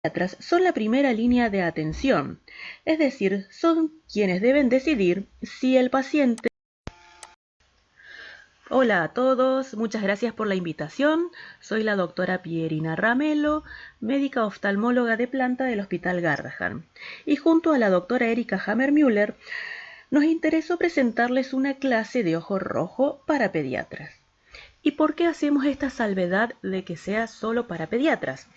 pediatras son la primera línea de atención, es decir, son quienes deben decidir si el paciente... Hola a todos, muchas gracias por la invitación. Soy la doctora Pierina Ramelo, médica oftalmóloga de planta del Hospital Garrahan. Y junto a la doctora Erika Hammermüller, nos interesó presentarles una clase de ojo rojo para pediatras. ¿Y por qué hacemos esta salvedad de que sea solo para pediatras?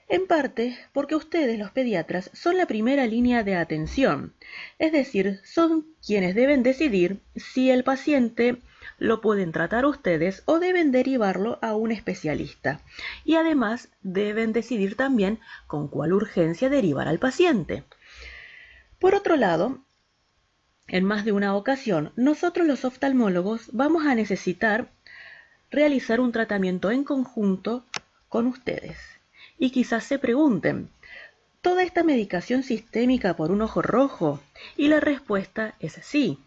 En parte porque ustedes, los pediatras, son la primera línea de atención, es decir, son quienes deben decidir si el paciente lo pueden tratar ustedes o deben derivarlo a un especialista. Y además deben decidir también con cuál urgencia derivar al paciente. Por otro lado, en más de una ocasión, nosotros los oftalmólogos vamos a necesitar realizar un tratamiento en conjunto con ustedes. Y quizás se pregunten, ¿toda esta medicación sistémica por un ojo rojo? Y la respuesta es sí.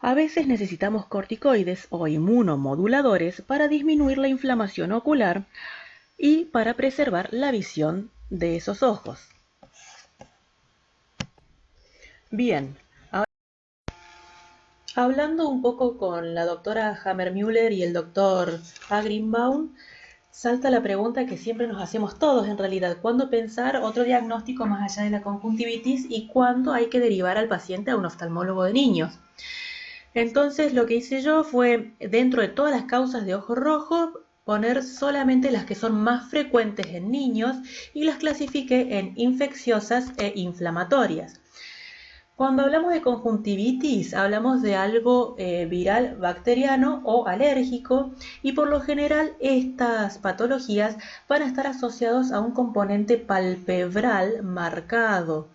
A veces necesitamos corticoides o inmunomoduladores para disminuir la inflamación ocular y para preservar la visión de esos ojos. Bien, hablando un poco con la doctora Hammermüller y el doctor Agrinbaum, salta la pregunta que siempre nos hacemos todos en realidad: ¿cuándo pensar otro diagnóstico más allá de la conjuntivitis y cuándo hay que derivar al paciente a un oftalmólogo de niños? Entonces lo que hice yo fue, dentro de todas las causas de ojo rojo, poner solamente las que son más frecuentes en niños y las clasifiqué en infecciosas e inflamatorias. Cuando hablamos de conjuntivitis, hablamos de algo viral, bacteriano o alérgico, y por lo general estas patologías van a estar asociados a un componente palpebral marcado.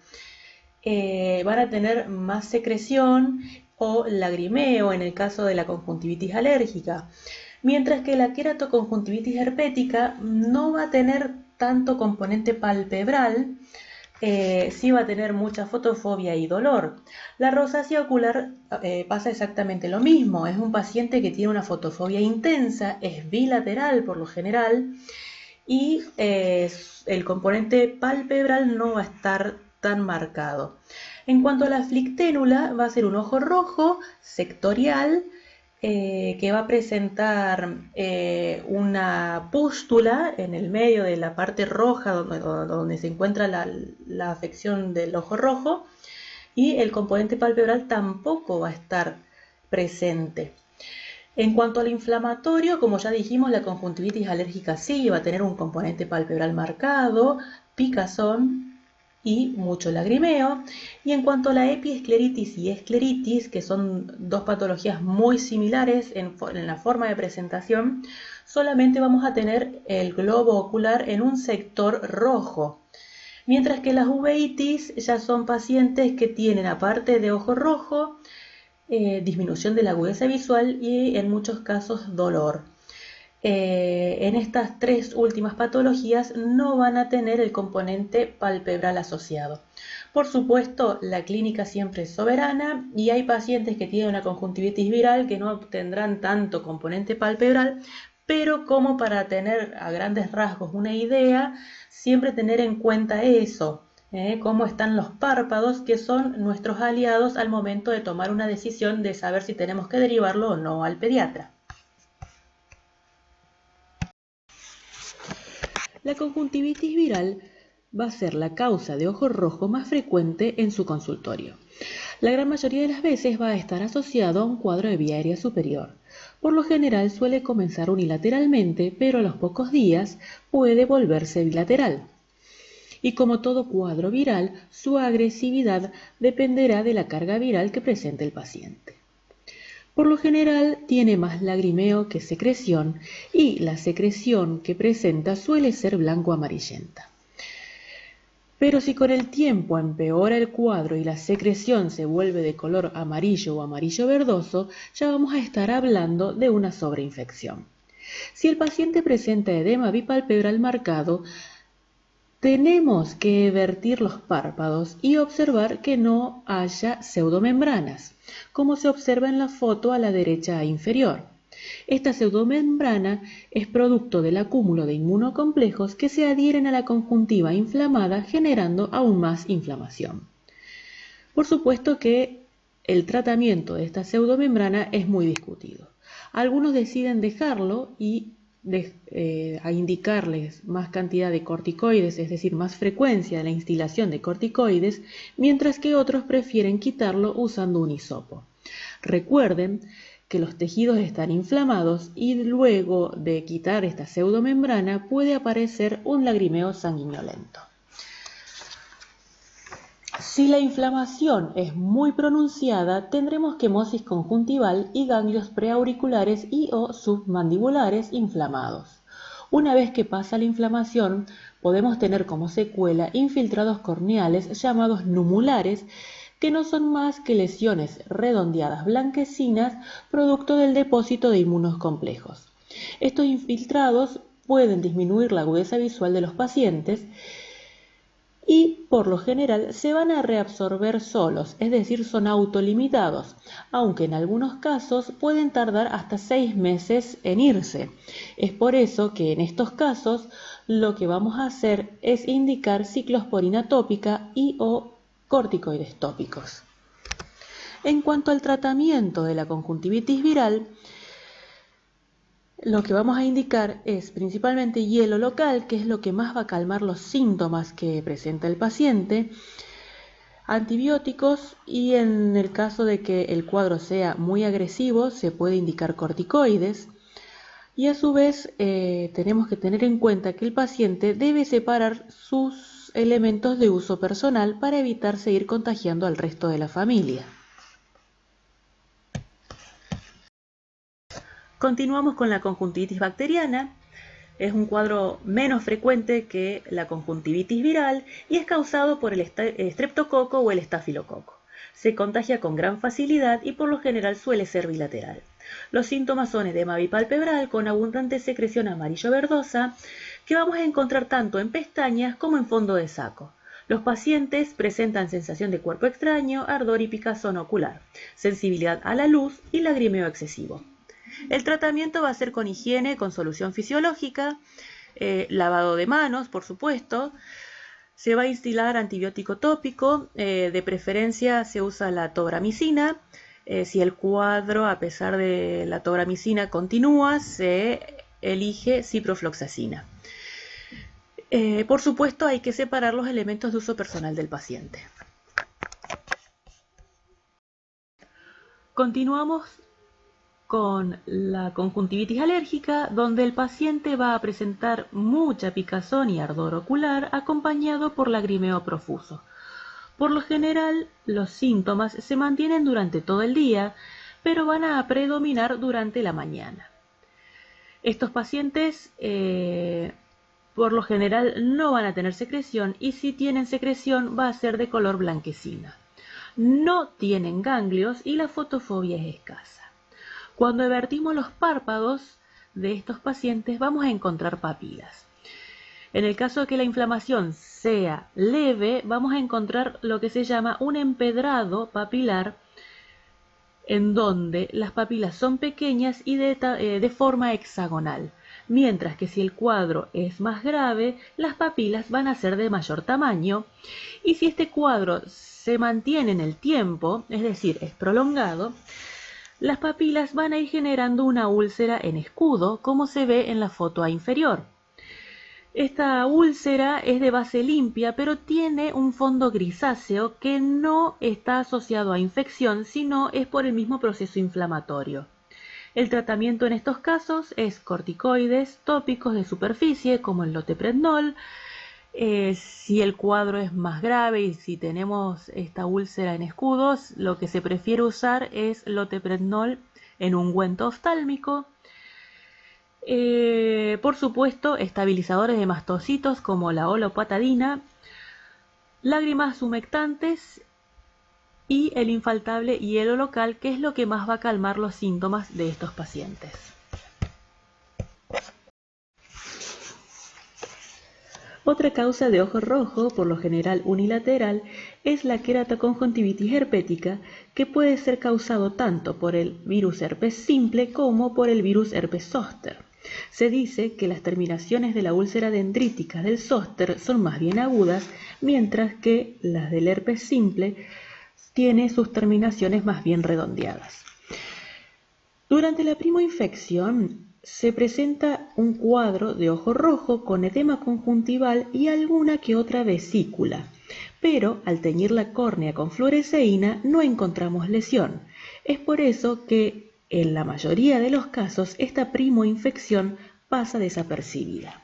Van a tener más secreción o lagrimeo en el caso de la conjuntivitis alérgica, mientras que la queratoconjuntivitis herpética no va a tener tanto componente palpebral. Sí va a tener mucha fotofobia y dolor. La rosácea ocular pasa exactamente lo mismo. Es un paciente que tiene una fotofobia intensa, es bilateral por lo general, y el componente palpebral no va a estar tan marcado. En cuanto a la flicténula, va a ser un ojo rojo sectorial que va a presentar una pústula en el medio de la parte roja donde se encuentra la afección del ojo rojo, y el componente palpebral tampoco va a estar presente. En cuanto al inflamatorio, como ya dijimos, la conjuntivitis alérgica sí va a tener un componente palpebral marcado, picazón y mucho lagrimeo. Y en cuanto a la epiescleritis y escleritis, que son dos patologías muy similares en la forma de presentación, solamente vamos a tener el globo ocular en un sector rojo. Mientras que las uveitis ya son pacientes que tienen, aparte de ojo rojo, disminución de la agudeza visual y en muchos casos dolor. En estas tres últimas patologías no van a tener el componente palpebral asociado. Por supuesto, la clínica siempre es soberana y hay pacientes que tienen una conjuntivitis viral que no tendrán tanto componente palpebral, pero como para tener a grandes rasgos una idea, siempre tener en cuenta eso. Cómo están los párpados, que son nuestros aliados al momento de tomar una decisión de saber si tenemos que derivarlo o no al pediatra. La conjuntivitis viral va a ser la causa de ojo rojo más frecuente en su consultorio. La gran mayoría de las veces va a estar asociado a un cuadro de vía aérea superior. Por lo general suele comenzar unilateralmente, pero a los pocos días puede volverse bilateral. Y como todo cuadro viral, su agresividad dependerá de la carga viral que presente el paciente. Por lo general tiene más lagrimeo que secreción, y la secreción que presenta suele ser blanco-amarillenta. Pero si con el tiempo empeora el cuadro y la secreción se vuelve de color amarillo o amarillo verdoso, ya vamos a estar hablando de una sobreinfección. Si el paciente presenta edema bipalpebral marcado, tenemos que vertir los párpados y observar que no haya pseudomembranas, como se observa en la foto a la derecha inferior. Esta pseudomembrana es producto del acúmulo de inmunocomplejos que se adhieren a la conjuntiva inflamada, generando aún más inflamación. Por supuesto que el tratamiento de esta pseudomembrana es muy discutido. Algunos deciden dejarlo y a indicarles más cantidad de corticoides, es decir, más frecuencia de la instilación de corticoides, mientras que otros prefieren quitarlo usando un hisopo. Recuerden que los tejidos están inflamados y luego de quitar esta pseudomembrana puede aparecer un lagrimeo sanguinolento. Si la inflamación es muy pronunciada, tendremos quemosis conjuntival y ganglios preauriculares y o submandibulares inflamados. Una vez que pasa la inflamación, podemos tener como secuela infiltrados corneales llamados numulares, que no son más que lesiones redondeadas blanquecinas producto del depósito de inmunocomplejos. Estos infiltrados pueden disminuir la agudeza visual de los pacientes y por lo general se van a reabsorber solos, es decir, son autolimitados, aunque en algunos casos pueden tardar hasta 6 meses en irse. Es por eso que en estos casos lo que vamos a hacer es indicar ciclosporina tópica y o corticoides tópicos. En cuanto al tratamiento de la conjuntivitis viral, lo que vamos a indicar es principalmente hielo local, que es lo que más va a calmar los síntomas que presenta el paciente, antibióticos y en el caso de que el cuadro sea muy agresivo se puede indicar corticoides. Y a su vez tenemos que tener en cuenta que el paciente debe separar sus elementos de uso personal para evitar seguir contagiando al resto de la familia. Continuamos con la conjuntivitis bacteriana. Es un cuadro menos frecuente que la conjuntivitis viral y es causado por el estreptococo o el estafilococo. Se contagia con gran facilidad y por lo general suele ser bilateral. Los síntomas son edema bipalpebral con abundante secreción amarillo-verdosa que vamos a encontrar tanto en pestañas como en fondo de saco. Los pacientes presentan sensación de cuerpo extraño, ardor y picazón ocular, sensibilidad a la luz y lagrimeo excesivo. El tratamiento va a ser con higiene, con solución fisiológica, lavado de manos, por supuesto. Se va a instilar antibiótico tópico, de preferencia se usa la tobramicina. Si el cuadro, a pesar de la tobramicina, continúa, se elige ciprofloxacina. Por supuesto, hay que separar los elementos de uso personal del paciente. Continuamos con la conjuntivitis alérgica, donde el paciente va a presentar mucha picazón y ardor ocular acompañado por lagrimeo profuso. Por lo general, los síntomas se mantienen durante todo el día, pero van a predominar durante la mañana. Estos pacientes, por lo general, no van a tener secreción y si tienen secreción va a ser de color blanquecina. No tienen ganglios y la fotofobia es escasa. Cuando evertimos los párpados de estos pacientes vamos a encontrar papilas. En el caso de que la inflamación sea leve, vamos a encontrar lo que se llama un empedrado papilar, en donde las papilas son pequeñas y de forma hexagonal, mientras que si el cuadro es más grave, las papilas van a ser de mayor tamaño, y si este cuadro se mantiene en el tiempo, es decir, es prolongado, las papilas van a ir generando una úlcera en escudo, como se ve en la foto A inferior. Esta úlcera es de base limpia, pero tiene un fondo grisáceo que no está asociado a infección, sino es por el mismo proceso inflamatorio. El tratamiento en estos casos es corticoides tópicos de superficie, como el loteprednol. Si el cuadro es más grave y si tenemos esta úlcera en escudos, lo que se prefiere usar es loteprednol en ungüento oftálmico. Por supuesto, estabilizadores de mastocitos como la olopatadina, lágrimas humectantes y el infaltable hielo local, que es lo que más va a calmar los síntomas de estos pacientes. Otra causa de ojo rojo, por lo general unilateral, es la queratoconjuntivitis herpética, que puede ser causado tanto por el virus herpes simple como por el virus herpes zóster. Se dice que las terminaciones de la úlcera dendrítica del zóster son más bien agudas, mientras que las del herpes simple tiene sus terminaciones más bien redondeadas. Durante la primoinfección se presenta un cuadro de ojo rojo con edema conjuntival y alguna que otra vesícula, pero al teñir la córnea con fluoresceína no encontramos lesión. Es por eso que en la mayoría de los casos esta primoinfección pasa desapercibida.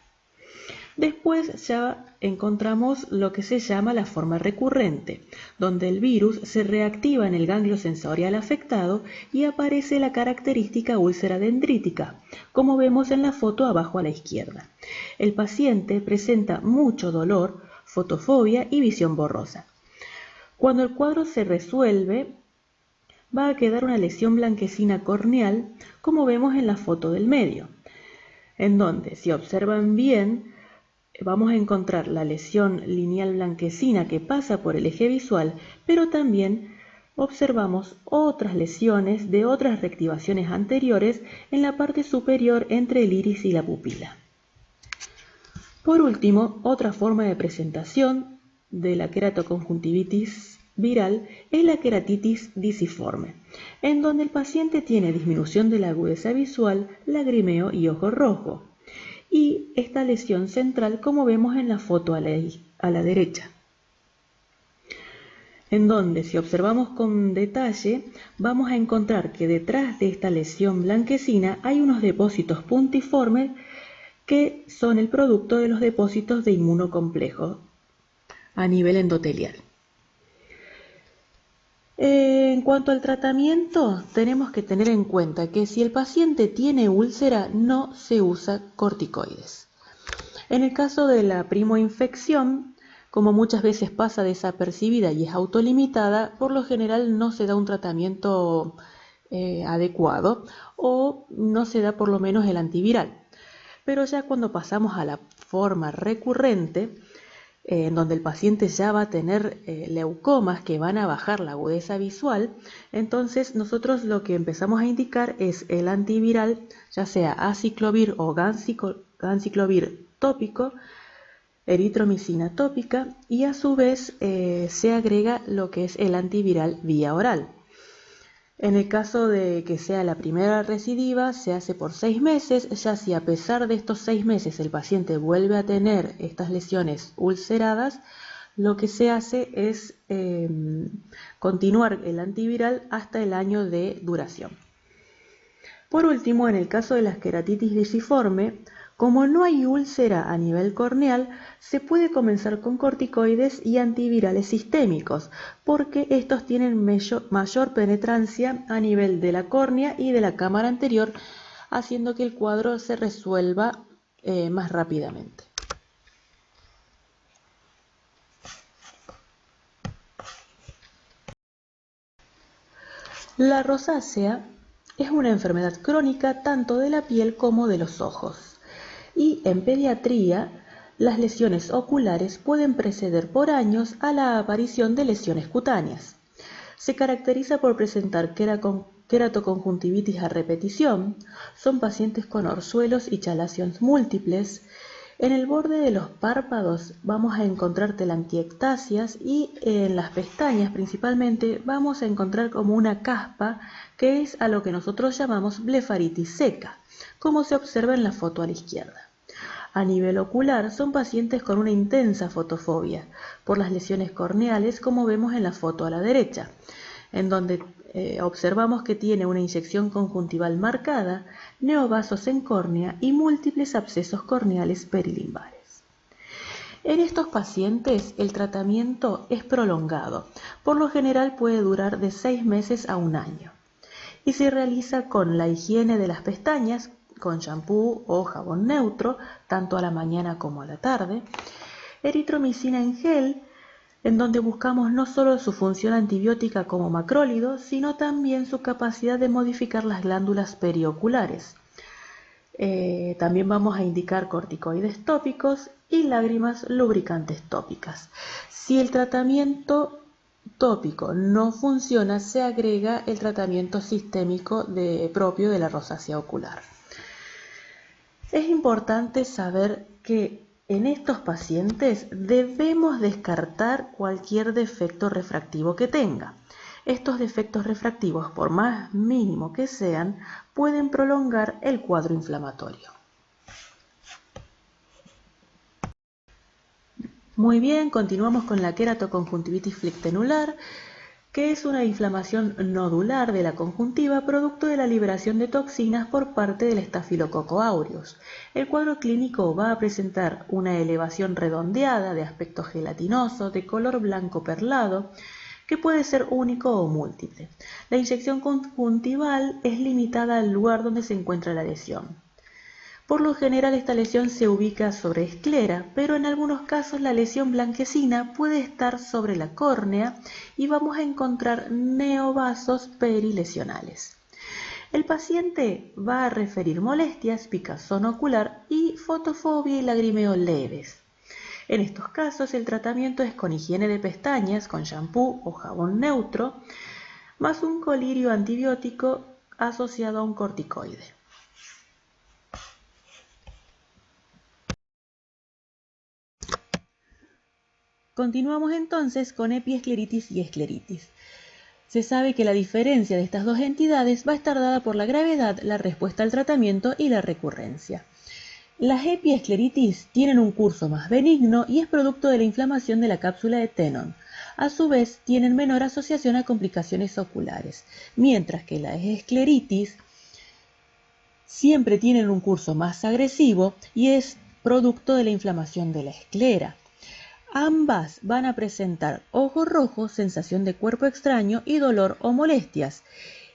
Después ya encontramos lo que se llama la forma recurrente, donde el virus se reactiva en el ganglio sensorial afectado y aparece la característica úlcera dendrítica, como vemos en la foto abajo a la izquierda. El paciente presenta mucho dolor, fotofobia y visión borrosa. Cuando el cuadro se resuelve, va a quedar una lesión blanquecina corneal, como vemos en la foto del medio, en donde, si observan bien, vamos a encontrar la lesión lineal blanquecina que pasa por el eje visual, pero también observamos otras lesiones de otras reactivaciones anteriores en la parte superior entre el iris y la pupila. Por último, otra forma de presentación de la queratoconjuntivitis viral es la queratitis disiforme, en donde el paciente tiene disminución de la agudeza visual, lagrimeo y ojo rojo, y esta lesión central como vemos en la foto a la derecha, en donde si observamos con detalle vamos a encontrar que detrás de esta lesión blanquecina hay unos depósitos puntiformes que son el producto de los depósitos de inmunocomplejo a nivel endotelial. En cuanto al tratamiento, tenemos que tener en cuenta que si el paciente tiene úlcera, no se usa corticoides. En el caso de la primoinfección, como muchas veces pasa desapercibida y es autolimitada, por lo general no se da un tratamiento adecuado o no se da por lo menos el antiviral. Pero ya cuando pasamos a la forma recurrente, en donde el paciente ya va a tener leucomas que van a bajar la agudeza visual, entonces nosotros lo que empezamos a indicar es el antiviral, ya sea aciclovir o ganciclovir tópico, eritromicina tópica, y a su vez se agrega lo que es el antiviral vía oral. En el caso de que sea la primera recidiva, se hace por 6 meses, ya si a pesar de estos 6 meses el paciente vuelve a tener estas lesiones ulceradas, lo que se hace es continuar el antiviral hasta el año de duración. Por último, en el caso de la queratitis disiforme, como no hay úlcera a nivel corneal, se puede comenzar con corticoides y antivirales sistémicos, porque estos tienen mayor penetrancia a nivel de la córnea y de la cámara anterior, haciendo que el cuadro se resuelva más rápidamente. La rosácea es una enfermedad crónica tanto de la piel como de los ojos. Y en pediatría, las lesiones oculares pueden preceder por años a la aparición de lesiones cutáneas. Se caracteriza por presentar queratoconjuntivitis a repetición, son pacientes con orzuelos y chalaciones múltiples. En el borde de los párpados vamos a encontrar telangiectasias y en las pestañas principalmente vamos a encontrar como una caspa que es a lo que nosotros llamamos blefaritis seca, como se observa en la foto a la izquierda. A nivel ocular son pacientes con una intensa fotofobia por las lesiones corneales, como vemos en la foto a la derecha, en donde observamos que tiene una inyección conjuntival marcada, neovasos en córnea y múltiples abscesos corneales perilimbares. En estos pacientes el tratamiento es prolongado, por lo general puede durar de 6 meses a 1 año, y se realiza con la higiene de las pestañas, con shampoo o jabón neutro, tanto a la mañana como a la tarde, eritromicina en gel, en donde buscamos no solo su función antibiótica como macrólido, sino también su capacidad de modificar las glándulas perioculares. También vamos a indicar corticoides tópicos y lágrimas lubricantes tópicas. Si el tratamiento tópico no funciona, se agrega el tratamiento sistémico propio de la rosácea ocular. Es importante saber que en estos pacientes debemos descartar cualquier defecto refractivo que tenga. Estos defectos refractivos, por más mínimo que sean, pueden prolongar el cuadro inflamatorio. Muy bien, continuamos con la queratoconjuntivitis flectenular, que es una inflamación nodular de la conjuntiva producto de la liberación de toxinas por parte del Staphylococcus aureus. El cuadro clínico va a presentar una elevación redondeada de aspecto gelatinoso, de color blanco perlado, que puede ser único o múltiple. La inyección conjuntival es limitada al lugar donde se encuentra la lesión. Por lo general esta lesión se ubica sobre esclera, pero en algunos casos la lesión blanquecina puede estar sobre la córnea y vamos a encontrar neovasos perilesionales. El paciente va a referir molestias, picazón ocular y fotofobia y lagrimeo leves. En estos casos el tratamiento es con higiene de pestañas, con shampoo o jabón neutro, más un colirio antibiótico asociado a un corticoide. Continuamos entonces con epiescleritis y escleritis. Se sabe que la diferencia de estas dos entidades va a estar dada por la gravedad, la respuesta al tratamiento y la recurrencia. Las epiescleritis tienen un curso más benigno y es producto de la inflamación de la cápsula de Tenon. A su vez, tienen menor asociación a complicaciones oculares, mientras que las escleritis siempre tienen un curso más agresivo y es producto de la inflamación de la esclera. Ambas van a presentar ojo rojo, sensación de cuerpo extraño y dolor o molestias.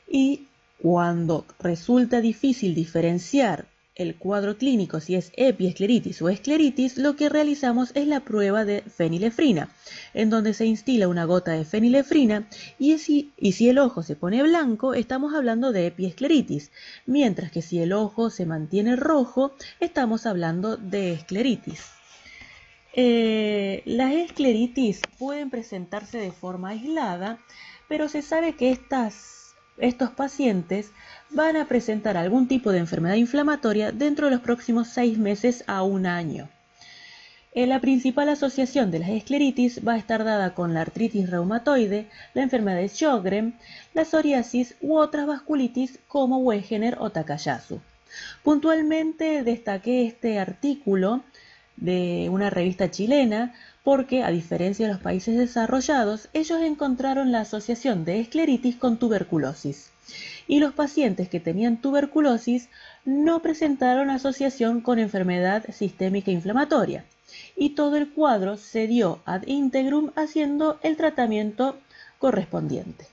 Y cuando resulta difícil diferenciar el cuadro clínico si es epiescleritis o escleritis, lo que realizamos es la prueba de fenilefrina, en donde se instila una gota de fenilefrina y si el ojo se pone blanco, estamos hablando de epiescleritis, mientras que si el ojo se mantiene rojo, estamos hablando de escleritis. Las escleritis pueden presentarse de forma aislada, pero se sabe que estos pacientes van a presentar algún tipo de enfermedad inflamatoria dentro de los próximos 6 meses a 1 año. La principal asociación de las escleritis va a estar dada con la artritis reumatoide, la enfermedad de Sjögren, la psoriasis u otras vasculitis como Wegener o Takayasu. Puntualmente destaqué este artículo de una revista chilena porque, a diferencia de los países desarrollados, ellos encontraron la asociación de escleritis con tuberculosis. Y los pacientes que tenían tuberculosis no presentaron asociación con enfermedad sistémica inflamatoria. Y todo el cuadro se dio ad integrum haciendo el tratamiento correspondiente.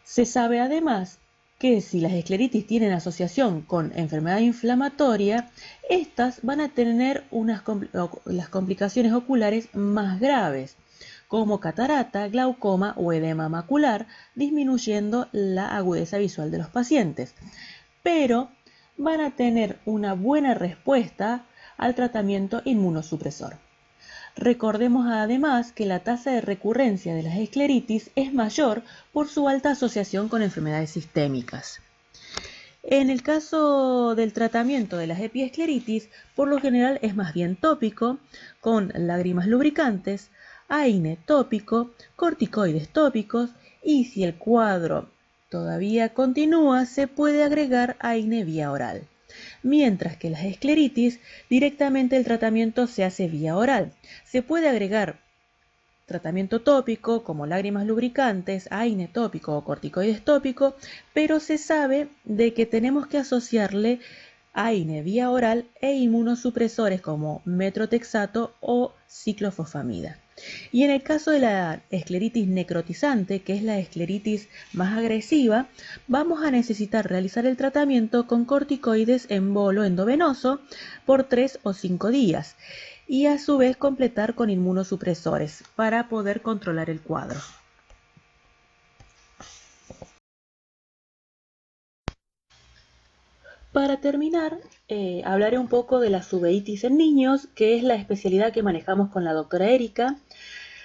Se sabe además que si las escleritis tienen asociación con enfermedad inflamatoria, estas van a tener las complicaciones oculares más graves, como catarata, glaucoma o edema macular, disminuyendo la agudeza visual de los pacientes. Pero van a tener una buena respuesta al tratamiento inmunosupresor. Recordemos además que la tasa de recurrencia de las escleritis es mayor por su alta asociación con enfermedades sistémicas. En el caso del tratamiento de las epiescleritis, por lo general es más bien tópico, con lágrimas lubricantes, AINE tópico, corticoides tópicos y si el cuadro todavía continúa, se puede agregar AINE vía oral. Mientras que las escleritis, directamente el tratamiento se hace vía oral. Se puede agregar tratamiento tópico como lágrimas lubricantes, AINE tópico o corticoides tópico, pero se sabe de que tenemos que asociarle AINE vía oral e inmunosupresores como metrotexato o ciclofosfamida. Y en el caso de la escleritis necrotizante, que es la escleritis más agresiva, vamos a necesitar realizar el tratamiento con corticoides en bolo endovenoso por 3 o 5 días y a su vez completar con inmunosupresores para poder controlar el cuadro. Para terminar, hablaré un poco de la uveitis en niños, que es la especialidad que manejamos con la doctora Erika.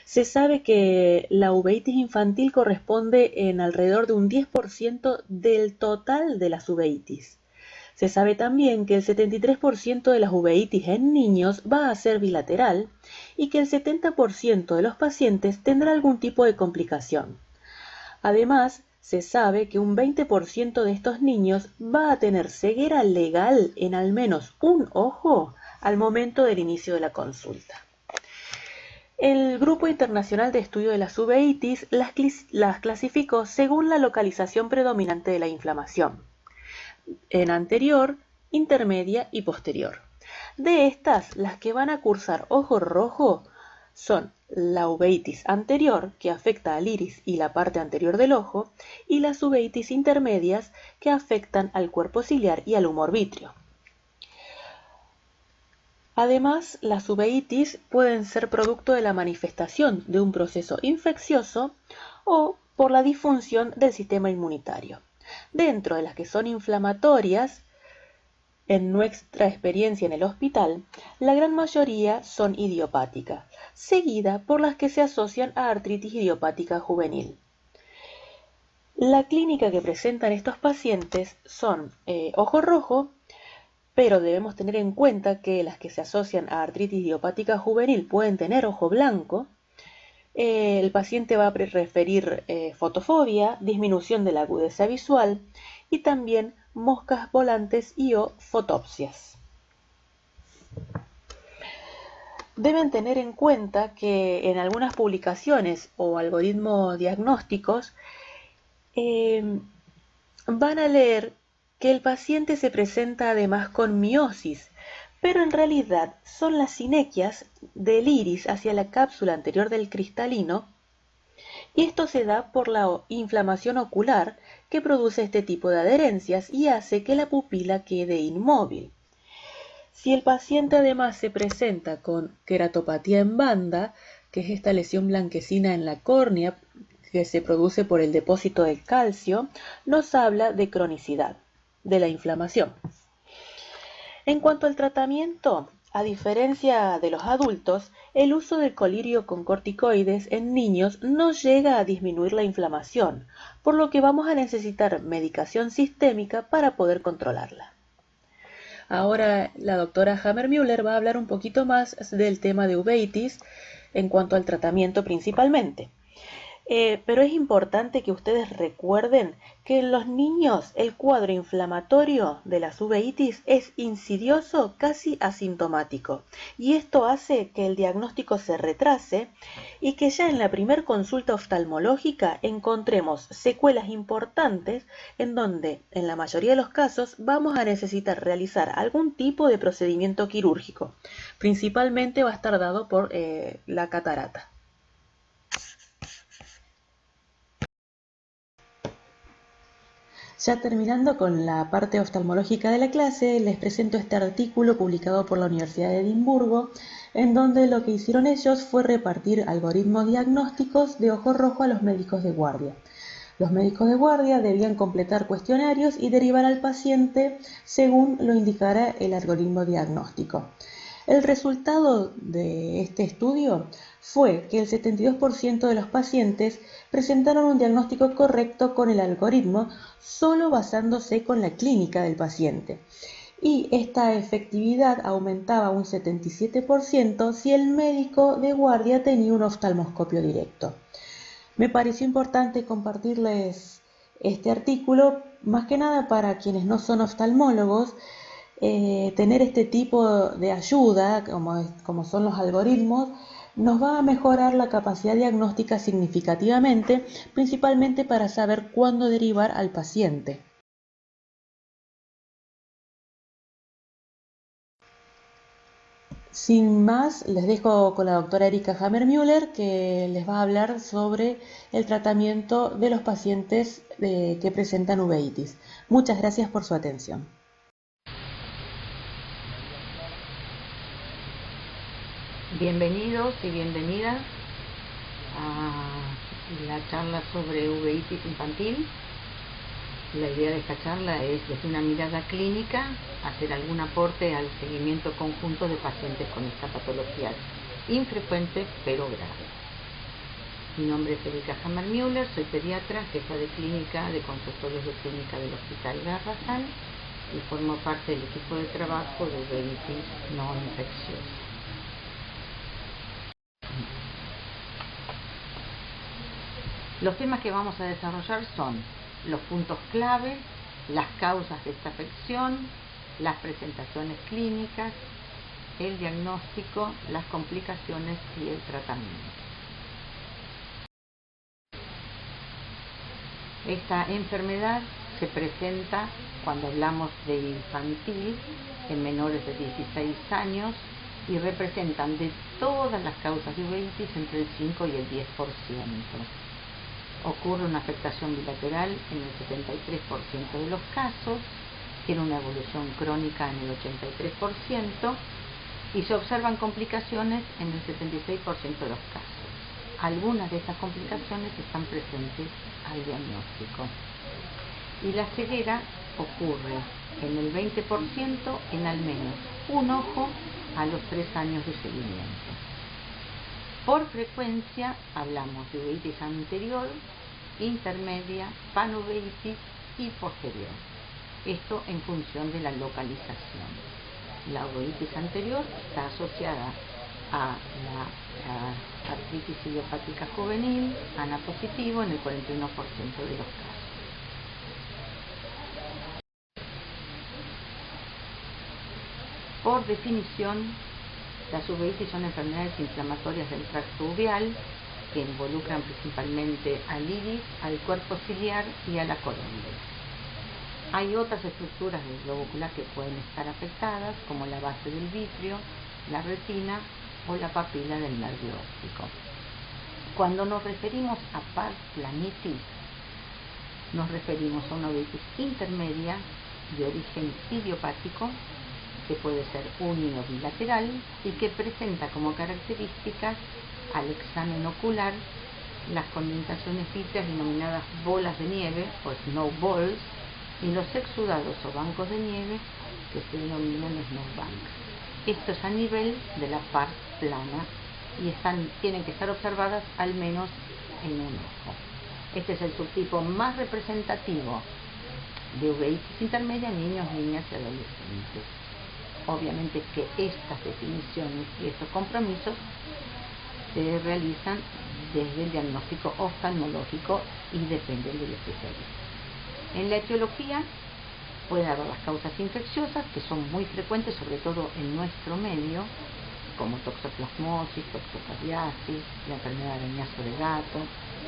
Se sabe que la uveitis infantil corresponde en alrededor de un 10% del total de las uveitis. Se sabe también que el 73% de las uveitis en niños va a ser bilateral y que el 70% de los pacientes tendrá algún tipo de complicación. Además, se sabe que un 20% de estos niños va a tener ceguera legal en al menos un ojo al momento del inicio de la consulta. El Grupo Internacional de Estudio de las Uveitis las clasificó según la localización predominante de la inflamación, en anterior, intermedia y posterior. De estas, las que van a cursar ojo rojo son la uveitis anterior, que afecta al iris y la parte anterior del ojo, y las uveitis intermedias, que afectan al cuerpo ciliar y al humor vítreo. Además, las uveitis pueden ser producto de la manifestación de un proceso infeccioso o por la disfunción del sistema inmunitario. Dentro de las que son inflamatorias, en nuestra experiencia en el hospital, la gran mayoría son idiopáticas, seguida por las que se asocian a artritis idiopática juvenil. La clínica que presentan estos pacientes son ojo rojo, pero debemos tener en cuenta que las que se asocian a artritis idiopática juvenil pueden tener ojo blanco. El paciente va a referir fotofobia, disminución de la agudeza visual y también moscas volantes y o fotopsias. Deben tener en cuenta que en algunas publicaciones o algoritmos diagnósticos van a leer que el paciente se presenta además con miosis, pero en realidad son las sinequias del iris hacia la cápsula anterior del cristalino, y esto se da por la inflamación ocular que produce este tipo de adherencias y hace que la pupila quede inmóvil. Si el paciente además se presenta con queratopatía en banda, que es esta lesión blanquecina en la córnea que se produce por el depósito del calcio, nos habla de cronicidad de la inflamación. En cuanto al tratamiento, a diferencia de los adultos, el uso del colirio con corticoides en niños no llega a disminuir la inflamación, por lo que vamos a necesitar medicación sistémica para poder controlarla. Ahora la doctora Hammermüller va a hablar un poquito más del tema de uveitis en cuanto al tratamiento principalmente. Pero es importante que ustedes recuerden que en los niños el cuadro inflamatorio de las uveitis es insidioso, casi asintomático, y esto hace que el diagnóstico se retrase y que ya en la primer consulta oftalmológica encontremos secuelas importantes en donde, en la mayoría de los casos, vamos a necesitar realizar algún tipo de procedimiento quirúrgico. Principalmente va a estar dado por la catarata. Ya terminando con la parte oftalmológica de la clase, les presento este artículo publicado por la Universidad de Edimburgo, en donde lo que hicieron ellos fue repartir algoritmos diagnósticos de ojo rojo a los médicos de guardia. Los médicos de guardia debían completar cuestionarios y derivar al paciente según lo indicara el algoritmo diagnóstico. El resultado de este estudio fue que el 72% de los pacientes presentaron un diagnóstico correcto con el algoritmo, solo basándose con la clínica del paciente. Y esta efectividad aumentaba un 77% si el médico de guardia tenía un oftalmoscopio directo. Me pareció importante compartirles este artículo, más que nada para quienes no son oftalmólogos. Tener este tipo de ayuda, como son los algoritmos, nos va a mejorar la capacidad diagnóstica significativamente, principalmente para saber cuándo derivar al paciente. Sin más, les dejo con la doctora Erika Hammermüller, que les va a hablar sobre el tratamiento de los pacientes que presentan uveitis. Muchas gracias por su atención. Bienvenidos y bienvenidas a la charla sobre uveitis infantil. La idea de esta charla es, desde una mirada clínica, hacer algún aporte al seguimiento conjunto de pacientes con esta patología infrecuente pero grave. Mi nombre es Erika Hammer-Müller, soy pediatra, jefa de clínica de consultorios de clínica del Hospital Garrahan y formo parte del equipo de trabajo de uveitis no infecciosa. Los temas que vamos a desarrollar son los puntos clave, las causas de esta afección, las presentaciones clínicas, el diagnóstico, las complicaciones y el tratamiento. Esta enfermedad se presenta cuando hablamos de infantil en menores de 16 años y representan de todas las causas de uveitis entre el 5 y el 10%. Ocurre una afectación bilateral en el 73% de los casos, tiene una evolución crónica en el 83% y se observan complicaciones en el 76% de los casos. Algunas de estas complicaciones están presentes al diagnóstico. Y la ceguera ocurre en el 20% en al menos un ojo a los 3 años de seguimiento. Por frecuencia hablamos de uveitis anterior, intermedia, panuveitis y posterior. Esto en función de la localización. La uveitis anterior está asociada a la artritis idiopática juvenil, ANA positivo en el 41% de los casos. Por definición, las uveitis son enfermedades inflamatorias del tracto uveal que involucran principalmente al iris, al cuerpo ciliar y a la coroidea. Hay otras estructuras del globo ocular que pueden estar afectadas, como la base del vitrio, la retina o la papila del nervio óptico. Cuando nos referimos a pars planitis, nos referimos a una uveitis intermedia de origen idiopático, que puede ser uni o bilateral y que presenta como características al examen ocular las condensaciones vítreas denominadas bolas de nieve o snowballs y los exudados o bancos de nieve que se denominan snowbank. Esto es a nivel de la pars plana y tienen que estar observadas al menos en un ojo. Este es el subtipo más representativo de uveitis intermedia en niños, niñas y adolescentes. Obviamente que estas definiciones y estos compromisos se realizan desde el diagnóstico oftalmológico y dependen del especialista. En la etiología puede haber las causas infecciosas, que son muy frecuentes, sobre todo en nuestro medio, como toxoplasmosis, toxoplasmosis, la enfermedad de arañazo de gato,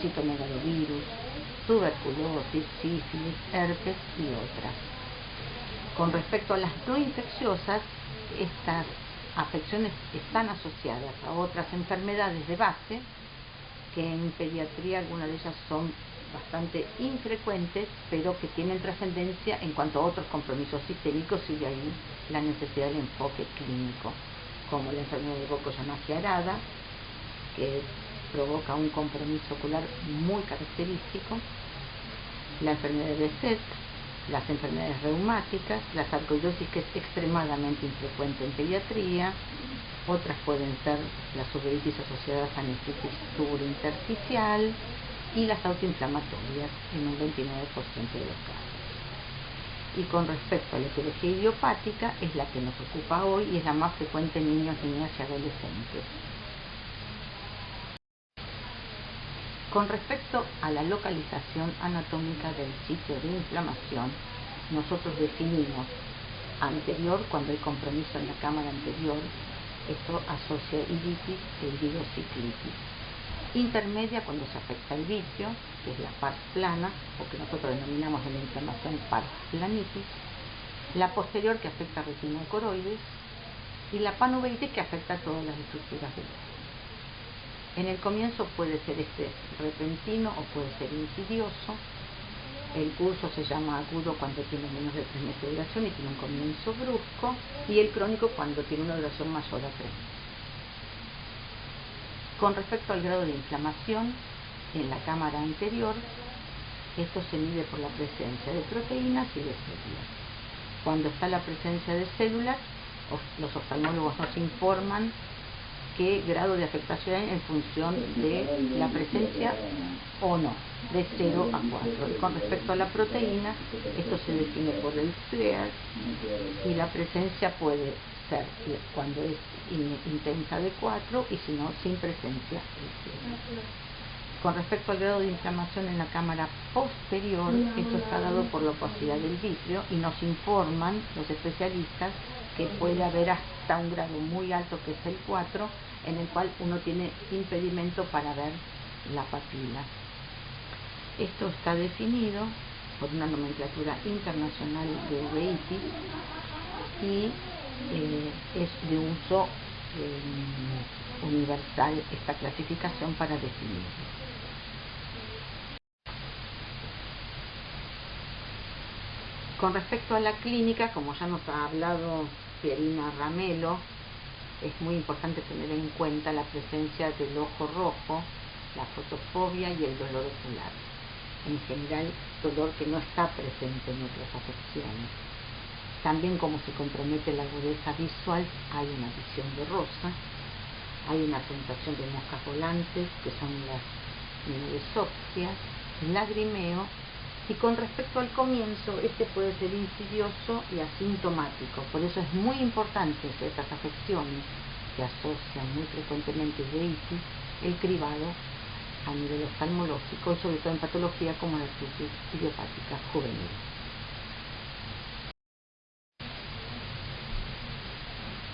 citomegalovirus, tuberculosis, sífilis, herpes y otras. Con respecto a las no infecciosas, estas afecciones están asociadas a otras enfermedades de base, que en pediatría algunas de ellas son bastante infrecuentes, pero que tienen trascendencia en cuanto a otros compromisos sistémicos y de ahí la necesidad del enfoque clínico, como la enfermedad de Burko-Yamaki Arada, que provoca un compromiso ocular muy característico, la enfermedad de Behçet, las enfermedades reumáticas, la sarcoidosis, que es extremadamente infrecuente en pediatría. Otras pueden ser las uveitis asociadas a nefritis tubulointersticial y las autoinflamatorias en un 29% de los casos. Y con respecto a la etiología idiopática, es la que nos ocupa hoy y es la más frecuente en niños, niñas y adolescentes. Con respecto a la localización anatómica del sitio de inflamación, nosotros definimos anterior cuando hay compromiso en la cámara anterior, esto asocia iritis e iridociclitis. Intermedia cuando se afecta el vitrio, que es la pars plana, o que nosotros denominamos en la inflamación pars planitis. La posterior, que afecta retina y coroides, y la panuveitis, que afecta a todas las estructuras del ojo. En el comienzo puede ser repentino o puede ser insidioso. El curso se llama agudo cuando tiene menos de 3 meses de duración y tiene un comienzo brusco, y el crónico cuando tiene una duración mayor a 3 meses. Con respecto al grado de inflamación, en la cámara anterior Esto se mide por la presencia de proteínas y de células. Cuando está la presencia de células, los oftalmólogos nos informan qué grado de afectación hay en función de la presencia o no, de 0 a 4. Y con respecto a la proteína, esto se define por el FLAIR, y la presencia puede ser cuando es intensa de 4 y si no, sin presencia de 0. Con respecto al grado de inflamación en la cámara posterior, esto está dado por la opacidad del vitrio y nos informan los especialistas que puede haber hasta un grado muy alto, que es el 4, en el cual uno tiene impedimento para ver la papila. Esto está definido por una nomenclatura internacional de uveitis y es de uso universal esta clasificación para definirlo. Con respecto a la clínica, como ya nos ha hablado Pierina Ramelo, es muy importante tener en cuenta la presencia del ojo rojo, la fotofobia y el dolor ocular. En general, dolor que no está presente en otras afecciones. También, como se compromete la agudeza visual, hay una visión borrosa, hay una presentación de moscas volantes, que son las neurosopsias, lagrimeo, y con respecto al comienzo, este puede ser insidioso y asintomático. Por eso es muy importante que estas afecciones que asocian muy frecuentemente uveitis, el cribado a nivel oftalmológico y sobre todo en patología como la artritis idiopática juvenil.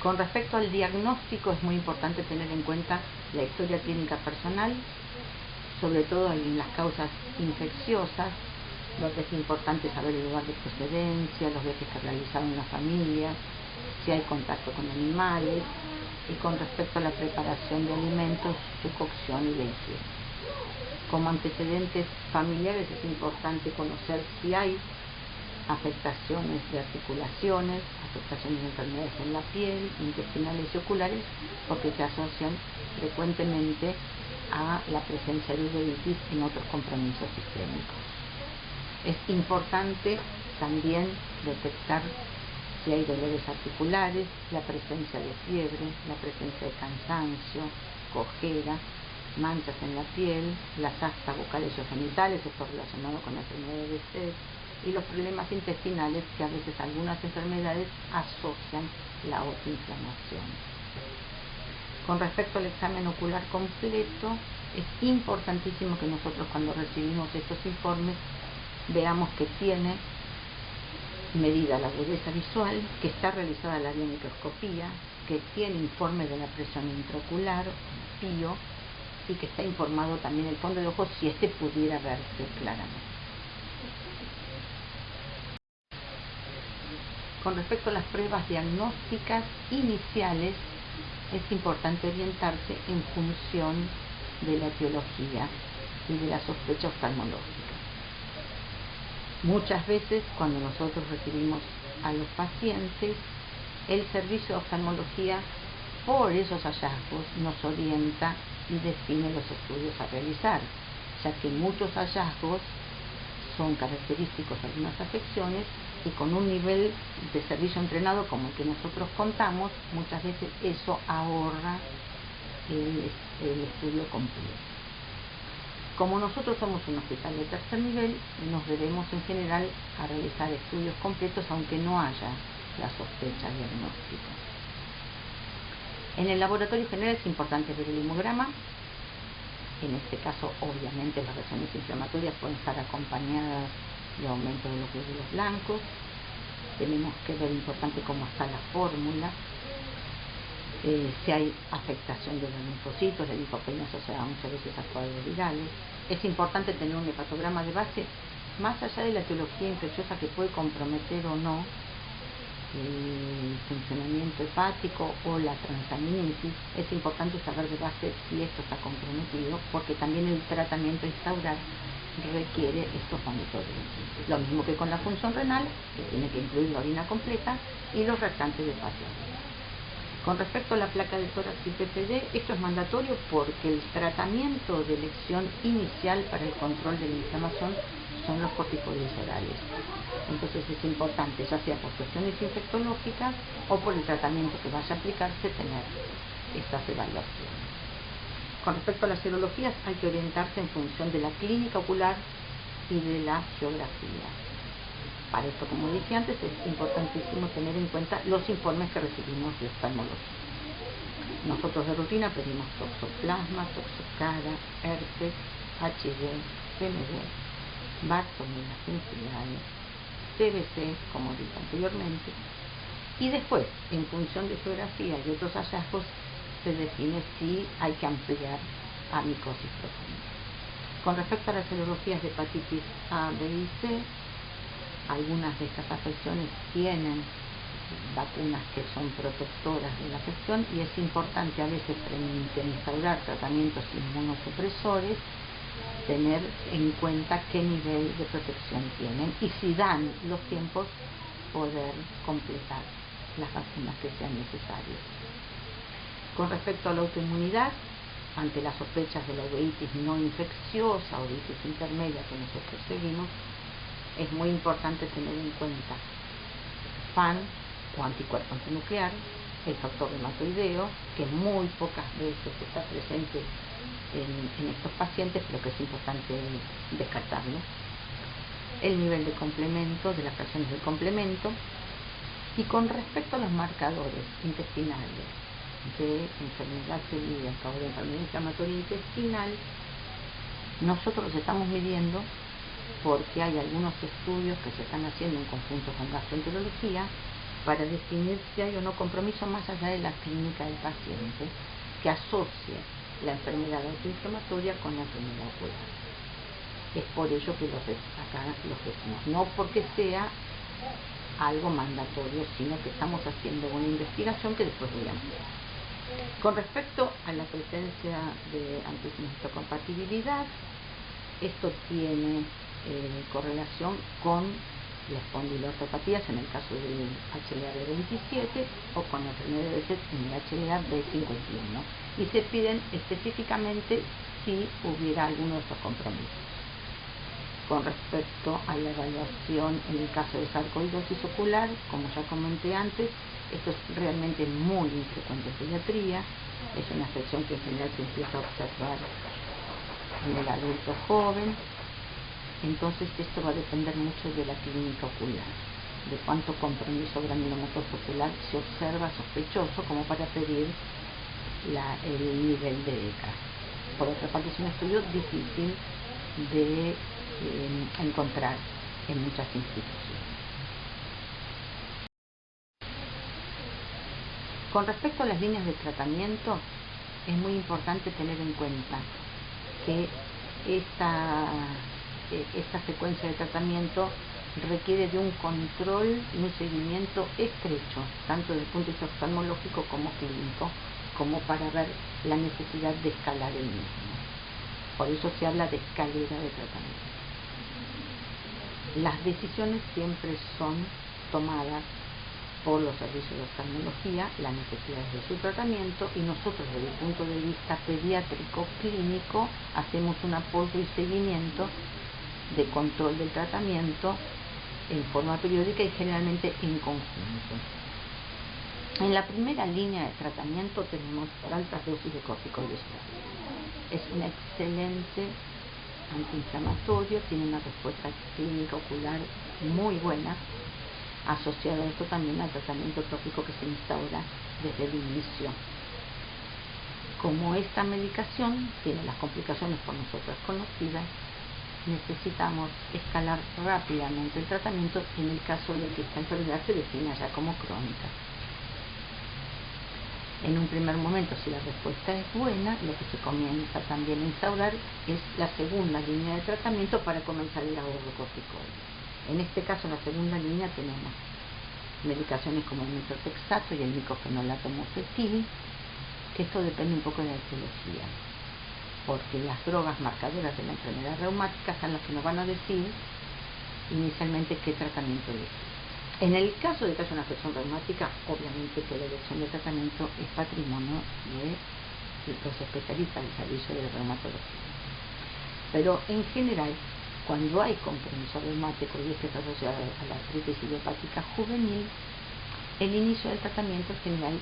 Con respecto al diagnóstico, es muy importante tener en cuenta la historia clínica personal, sobre todo en las causas infecciosas, donde es importante saber el lugar de procedencia, los viajes que realizaron las familias, si hay contacto con animales, y con respecto a la preparación de alimentos, su cocción y la higiene. Como antecedentes familiares es importante conocer si hay afectaciones de articulaciones, afectaciones de enfermedades en la piel, intestinales y oculares, porque se asocian frecuentemente a la presencia de uveitis en otros compromisos sistémicos. Es importante también detectar si hay dolores articulares, la presencia de fiebre, la presencia de cansancio, cojera, manchas en la piel, las astas bucales o genitales, esto relacionado con la enfermedad de sed, y los problemas intestinales que a veces algunas enfermedades asocian la autoinflamación. Con respecto al examen ocular completo, es importantísimo que nosotros cuando recibimos estos informes veamos que tiene medida la agudeza visual, que está realizada la biomicroscopía, que tiene informe de la presión intraocular, PIO, y que está informado también el fondo de ojo si este pudiera verse claramente. Con respecto a las pruebas diagnósticas iniciales, es importante orientarse en función de la etiología y de la sospecha oftalmológica. Muchas veces cuando nosotros recibimos a los pacientes, el servicio de oftalmología por esos hallazgos nos orienta y define los estudios a realizar, ya que muchos hallazgos son característicos de algunas afecciones y con un nivel de servicio entrenado como el que nosotros contamos, muchas veces eso ahorra el estudio completo. Como nosotros somos un hospital de tercer nivel, nos debemos en general a realizar estudios completos aunque no haya la sospecha diagnóstica. En el laboratorio general es importante ver el hemograma. En este caso, obviamente, las reacciones inflamatorias pueden estar acompañadas de aumento de los glóbulos blancos. Tenemos que ver importante cómo está la fórmula, si hay afectación de los linfocitos, de linfopenia asociada muchas veces a cuadros virales. Es importante tener un hepatograma de base, más allá de la etiología infecciosa que puede comprometer o no el funcionamiento hepático o la transaminitis. Es importante saber de base si esto está comprometido, porque también el tratamiento a instaurar requiere estos monitoreos. Lo mismo que con la función renal, que tiene que incluir la orina completa y los reactantes de fase aguda. Con respecto a la placa de tórax y PPD, esto es mandatorio porque el tratamiento de elección inicial para el control de la inflamación son los corticoides orales. Entonces es importante, ya sea por cuestiones infectológicas o por el tratamiento que vaya a aplicarse, tener estas evaluaciones. Con respecto a las serologías, hay que orientarse en función de la clínica ocular y de la geografía. Para esto, como dije antes, es importantísimo tener en cuenta los informes que recibimos de oftalmología. Nosotros de rutina pedimos toxoplasma, toxocara, herpes, HIV, CMV, Bartonella syncytiae, TBC, como dije anteriormente, y después, en función de geografía y otros hallazgos, se define si hay que ampliar a micosis profunda. Con respecto a las serologías de hepatitis A, B y C, algunas de estas afecciones tienen vacunas que son protectoras de la afección y es importante a veces frente a instaurar tratamientos inmunosupresores tener en cuenta qué nivel de protección tienen y si dan los tiempos poder completar las vacunas que sean necesarias. Con respecto a la autoinmunidad, ante las sospechas de la uveitis no infecciosa o uveitis intermedia que nosotros seguimos, es muy importante tener en cuenta FAN o anticuerpo antinuclear, el factor reumatoideo, que muy pocas veces está presente en estos pacientes, pero que es importante descartarlo, el nivel de complemento, de las fracciones del complemento, y con respecto a los marcadores intestinales de enfermedad celíaca o de enfermedad inflamatoria intestinal, nosotros los estamos midiendo porque hay algunos estudios que se están haciendo en conjunto con gastroenterología para definir si hay o no compromiso más allá de la clínica del paciente que asocie la enfermedad autoinflamatoria con la enfermedad ocular. Es por ello que acá los decimos, no porque sea algo mandatorio, sino que estamos haciendo una investigación que después voy a ampliar. Con respecto a la presencia de antihistocompatibilidad, esto tiene correlación con las espondiloartropatías en el caso del HLA-B27 o con la enfermedad de Behçet en el HLA-B51 y se piden específicamente si hubiera alguno de estos compromisos. Con respecto a la evaluación en el caso de sarcoidosis ocular, como ya comenté antes, esto es realmente muy infrecuente en pediatría, es una afección que en general se empieza a observar en el adulto joven. Entonces esto va a depender mucho de la clínica ocular, de cuánto compromiso granulomatoso ocular se observa sospechoso como para pedir el nivel de ECA. Por otra parte es un estudio difícil de encontrar en muchas instituciones. Con respecto a las líneas de tratamiento, es muy importante tener en cuenta que esta secuencia de tratamiento requiere de un control y un seguimiento estrecho, tanto desde el punto de vista oftalmológico como clínico, como para ver la necesidad de escalar el mismo. Por eso se habla de escalera de tratamiento. Las decisiones siempre son tomadas por los servicios de oftalmología, las necesidades de su tratamiento, y nosotros desde el punto de vista pediátrico clínico hacemos un apoyo y seguimiento de control del tratamiento en forma periódica y generalmente en conjunto. En la primera línea de tratamiento tenemos altas dosis de corticoides orales. Es un excelente antiinflamatorio, tiene una respuesta clínica ocular muy buena. Asociado a esto también al tratamiento tópico que se instaura desde el inicio. Como esta medicación tiene las complicaciones por nosotros conocidas, necesitamos escalar rápidamente el tratamiento en el caso de que esta enfermedad se defina ya como crónica. En un primer momento, si la respuesta es buena, lo que se comienza también a instaurar es la segunda línea de tratamiento para comenzar el ahorro corticoide. En este caso, en la segunda línea tenemos medicaciones como el metotrexato y el micofenolato mofetil, que esto depende un poco de la etiología, porque las drogas marcadoras de la enfermedad reumática son las que nos van a decir inicialmente qué tratamiento elegir. En el caso de que haya una afección reumática, obviamente que la elección de tratamiento es patrimonio de los especialistas del servicio de reumatología. Pero en general, Cuando hay compromiso reumático y este está asociado a la artritis idiopática juvenil, el inicio del tratamiento en general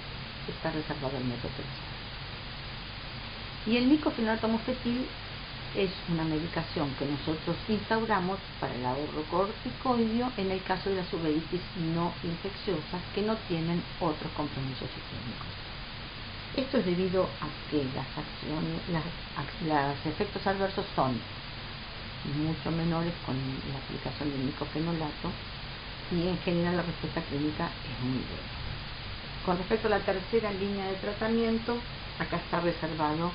está reservado al metotrexato. Y el micofenolato mofetil es una medicación que nosotros instauramos para el ahorro corticoideo en el caso de las uveitis no infecciosas que no tienen otros compromisos sistémicos. Esto es debido a que los efectos adversos son mucho menores con la aplicación del micofenolato y en general la respuesta clínica es muy buena. Con respecto a la tercera línea de tratamiento, acá está reservado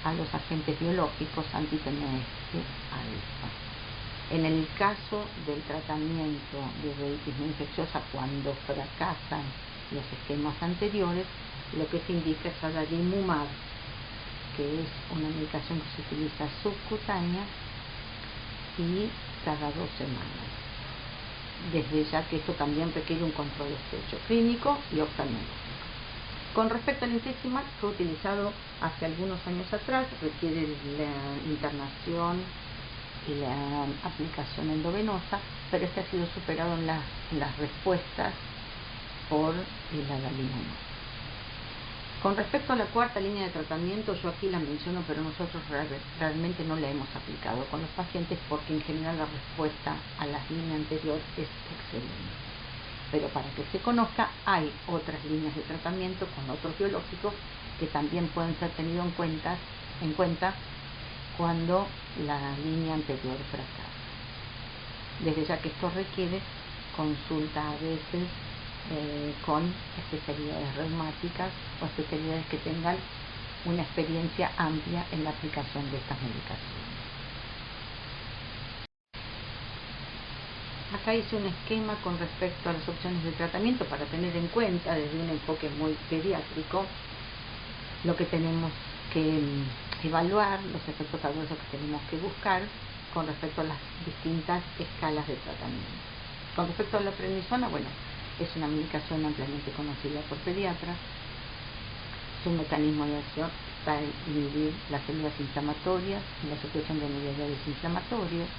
a los agentes biológicos anti-TNF alfa. En el caso del tratamiento de uveitis no infecciosa, cuando fracasan los esquemas anteriores, lo que se indica es adalimumab, que es una medicación que se utiliza subcutánea y cada 2 semanas. Desde ya que esto también requiere un control estrecho clínico y oftalmológico. Con respecto al infliximab, fue utilizado hace algunos años atrás, requiere la internación y la aplicación endovenosa, pero este ha sido superado en las respuestas por el adalimumab. Con respecto a la cuarta línea de tratamiento, yo aquí la menciono, pero nosotros realmente no la hemos aplicado con los pacientes porque en general la respuesta a la línea anterior es excelente. Pero para que se conozca, hay otras líneas de tratamiento con otros biológicos que también pueden ser tenidos en cuenta cuando la línea anterior fracasa. Desde ya que esto requiere consulta a veces con especialidades reumáticas o especialidades que tengan una experiencia amplia en la aplicación de estas medicaciones. Acá hice un esquema con respecto a las opciones de tratamiento para tener en cuenta desde un enfoque muy pediátrico lo que tenemos que evaluar, los efectos adversos que tenemos que buscar con respecto a las distintas escalas de tratamiento. Con respecto a la prednisona, bueno, es una medicación ampliamente conocida por pediatras. Su mecanismo de acción está en inhibir las células inflamatorias y la supresión de mediadores inflamatorios.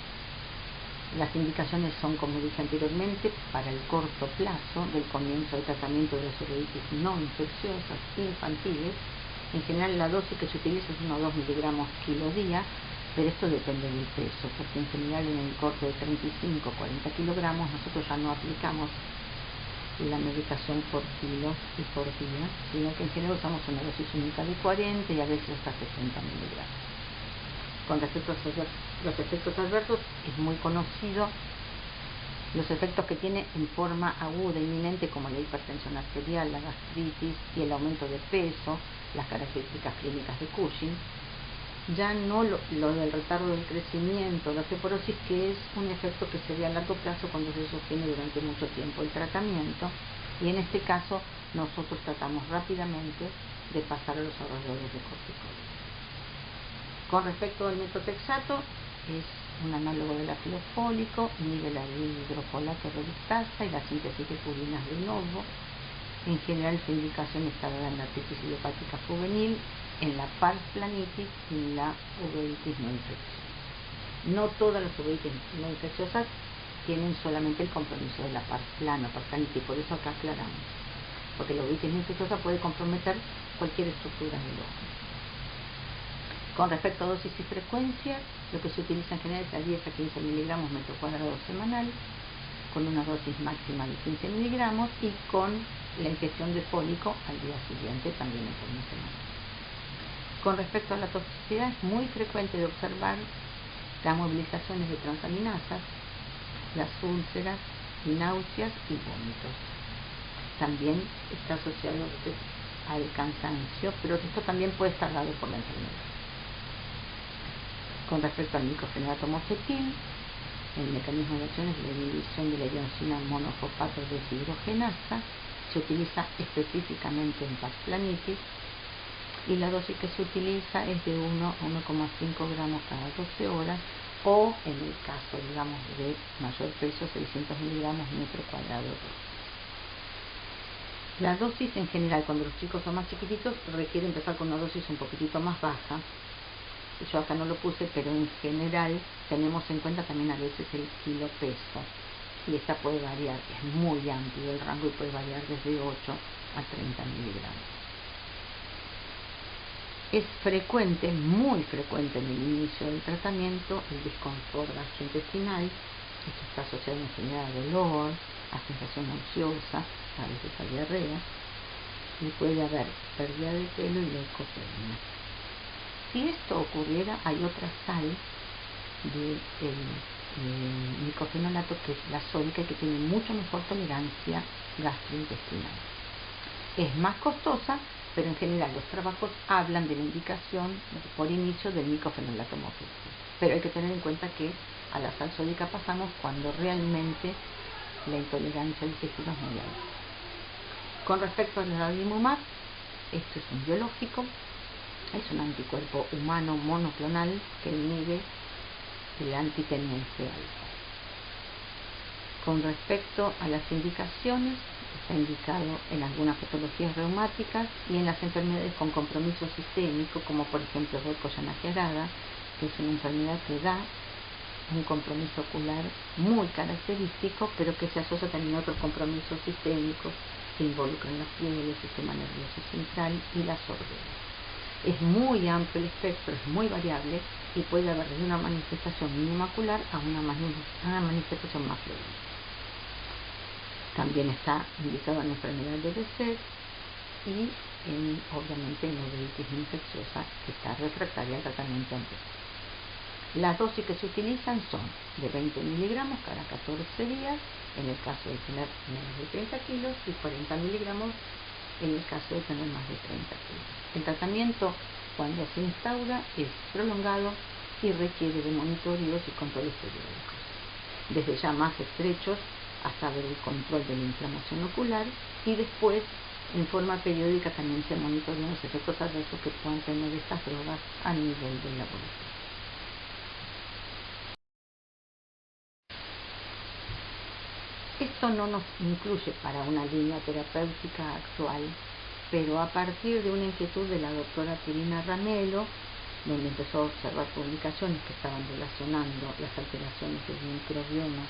Las indicaciones son, como dije anteriormente, para el corto plazo del comienzo del tratamiento de las uveitis no infecciosas infantiles. En general la dosis que se utiliza es 1 o 2 miligramos kilo día, pero esto depende del peso, porque en general en el corte de 35 o 40 kilogramos nosotros ya no aplicamos la medicación por kilo y por día, sino que en general usamos una dosis única de 40 y a veces hasta 60 miligramos. Con respecto a los efectos adversos, es muy conocido los efectos que tiene en forma aguda, inminente, como la hipertensión arterial, la gastritis y el aumento de peso, las características clínicas de Cushing. Ya no lo del retardo del crecimiento, la osteoporosis, que es un efecto que se ve a largo plazo cuando se sostiene durante mucho tiempo el tratamiento, y en este caso nosotros tratamos rápidamente de pasar a los ahorradores de corticoides. Con respecto al metotrexato, es un análogo del ácido fólico, inhibe la hidrofolato reductasa y la síntesis de purinas de novo. En general su indicación está dada en la artritis idiopática juvenil, en la pars planitis y en la uveitis no infecciosa. No todas las uveitis no infecciosas tienen solamente el compromiso de la pars plana, pars planitis, por eso acá aclaramos, porque la uveitis no infecciosa puede comprometer cualquier estructura del ojo. Con respecto a dosis y frecuencia, lo que se utiliza en general es a 10 a 15 miligramos metro cuadrado semanal, con una dosis máxima de 15 miligramos y con la inyección de fólico al día siguiente, también en forma semanal. Con respecto a la toxicidad, es muy frecuente de observar las movilizaciones de transaminasas, las úlceras, náuseas y vómitos. También está asociado al cansancio, pero esto también puede estar dado por la enfermedad. Con respecto al micofenolato mofetil, el mecanismo de acción es la inhibición de la ioncina monofosfato deshidrogenasa, se utiliza específicamente en pars planitis y la dosis que se utiliza es de 1 a 1,5 gramos cada 12 horas o, en el caso, digamos, de mayor peso, 600 miligramos metro cuadrado dosis. La dosis en general, cuando los chicos son más chiquititos, requiere empezar con una dosis un poquitito más baja Yo acá no lo puse, pero en general tenemos en cuenta también a veces el kilo peso, y esta puede variar, es muy amplio el rango y puede variar desde 8 a 30 miligramos. Es frecuente, muy frecuente en el inicio del tratamiento, el desconfort gastrointestinal. Esto está asociado en general a dolor, a sensación nauseosa, a veces a diarrea, y puede haber pérdida de pelo y leucopenia. Si esto ocurriera, hay otra sal del micofenolato, que es la sódica, que tiene mucho mejor tolerancia gastrointestinal. Es más costosa, pero en general los trabajos hablan de la indicación por inicio del micofenolato mofetil. Pero hay que tener en cuenta que a la sal sódica pasamos cuando realmente la intolerancia digestiva es muy alta. Con respecto al adalimumab, esto es un biológico, es un anticuerpo humano monoclonal que inhibe el anti-TNF alfa. Con respecto a las indicaciones, está indicado en algunas patologías reumáticas y en las enfermedades con compromiso sistémico, como por ejemplo Burko-Najarada, que es una enfermedad que da un compromiso ocular muy característico, pero que se asocia también a otros compromisos sistémicos que involucran la piel, el sistema nervioso central y las órdenes. Es muy amplio el espectro, es muy variable y puede haber desde una manifestación mínima ocular a una manifestación más frecuente. También está indicado en la enfermedad de Behçet y obviamente en la uveitis infecciosa, que está refractaria al tratamiento anterior. Las dosis que se utilizan son de 20 miligramos cada 14 días, en el caso de tener menos de 30 kilos, y 40 miligramos en el caso de tener más de 30 kilos. El tratamiento, cuando se instaura, es prolongado y requiere de monitoreos y controles periódicos, desde ya más estrechos hasta ver el control de la inflamación ocular, y después en forma periódica también se monitorean los efectos adversos que puedan tener estas drogas a nivel del laboratorio. Esto no nos incluye para una línea terapéutica actual, pero a partir de una inquietud de la doctora Pirina Ramelo, donde empezó a observar publicaciones que estaban relacionando las alteraciones del microbioma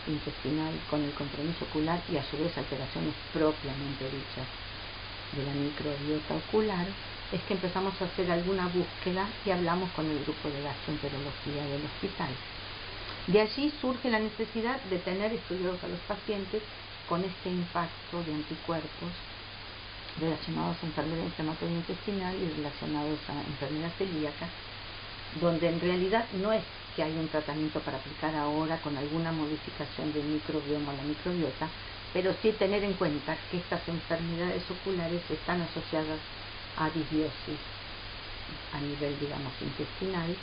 intestinal con el compromiso ocular y a su vez alteraciones propiamente dichas de la microbiota ocular, es que empezamos a hacer alguna búsqueda y hablamos con el grupo de gastroenterología del hospital. De allí surge la necesidad de tener estudiados a los pacientes con este impacto de anticuerpos relacionados a enfermedad inflamatoria intestinal y relacionados a enfermedad celíaca, donde en realidad no es que hay un tratamiento para aplicar ahora con alguna modificación del microbioma o la microbiota, pero sí tener en cuenta que estas enfermedades oculares están asociadas a disbiosis a nivel, digamos, intestinal,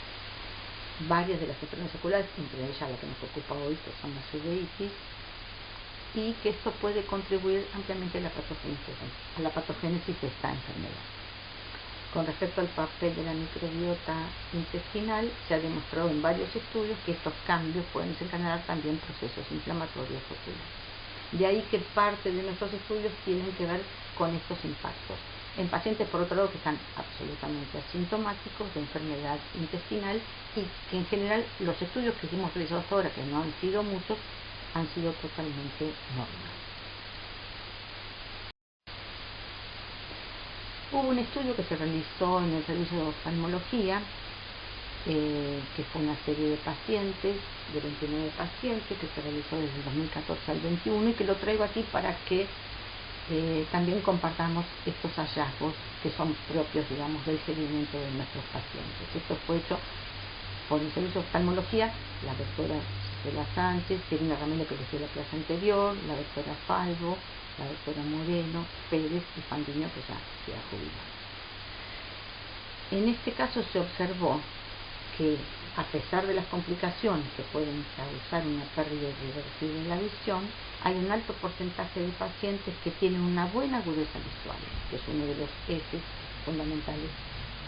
varias de las enfermedades oculares, entre ellas la que nos ocupa hoy, que son las uveitis, y que esto puede contribuir ampliamente a la patogénesis de esta enfermedad. Con respecto al papel de la microbiota intestinal, se ha demostrado en varios estudios que estos cambios pueden desencadenar también procesos inflamatorios oculares. De ahí que parte de nuestros estudios tienen que ver con estos impactos en pacientes, por otro lado, que están absolutamente asintomáticos de enfermedad intestinal, y que en general los estudios que hemos realizado hasta ahora, que no han sido muchos, han sido totalmente normales. Hubo un estudio que se realizó en el servicio de oftalmología, que fue una serie de pacientes, de 29 pacientes, que se realizó desde el 2014 al 2021, y que lo traigo aquí para que también compartamos estos hallazgos que son propios, digamos, del seguimiento de nuestros pacientes. Esto fue hecho por el servicio de oftalmología, la doctora Gisela Sánchez, Pirina Ramelo, que les dio la clase anterior, la doctora Falvo, la doctora Moreno, Pérez y Fandiño, que ya se ha jubilado. En este caso se observó que, a pesar de las complicaciones que pueden causar una pérdida irreversible de la visión, hay un alto porcentaje de pacientes que tienen una buena agudeza visual, que es uno de los ejes fundamentales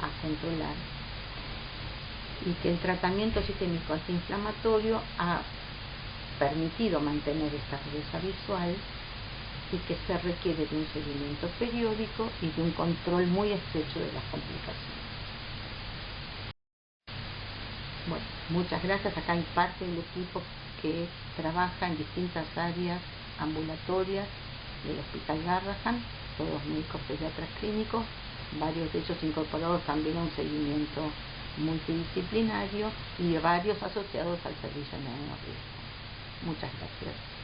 a controlar, y que el tratamiento sistémico antiinflamatorio ha permitido mantener esta agudeza visual, y que se requiere de un seguimiento periódico y de un control muy estrecho de las complicaciones. Muchas gracias. Acá hay parte del equipo que trabaja en distintas áreas ambulatorias del Hospital Garrahan, todos médicos pediatras clínicos, varios de ellos incorporados también a un seguimiento multidisciplinario y varios asociados al servicio de neonatalidad. Muchas gracias.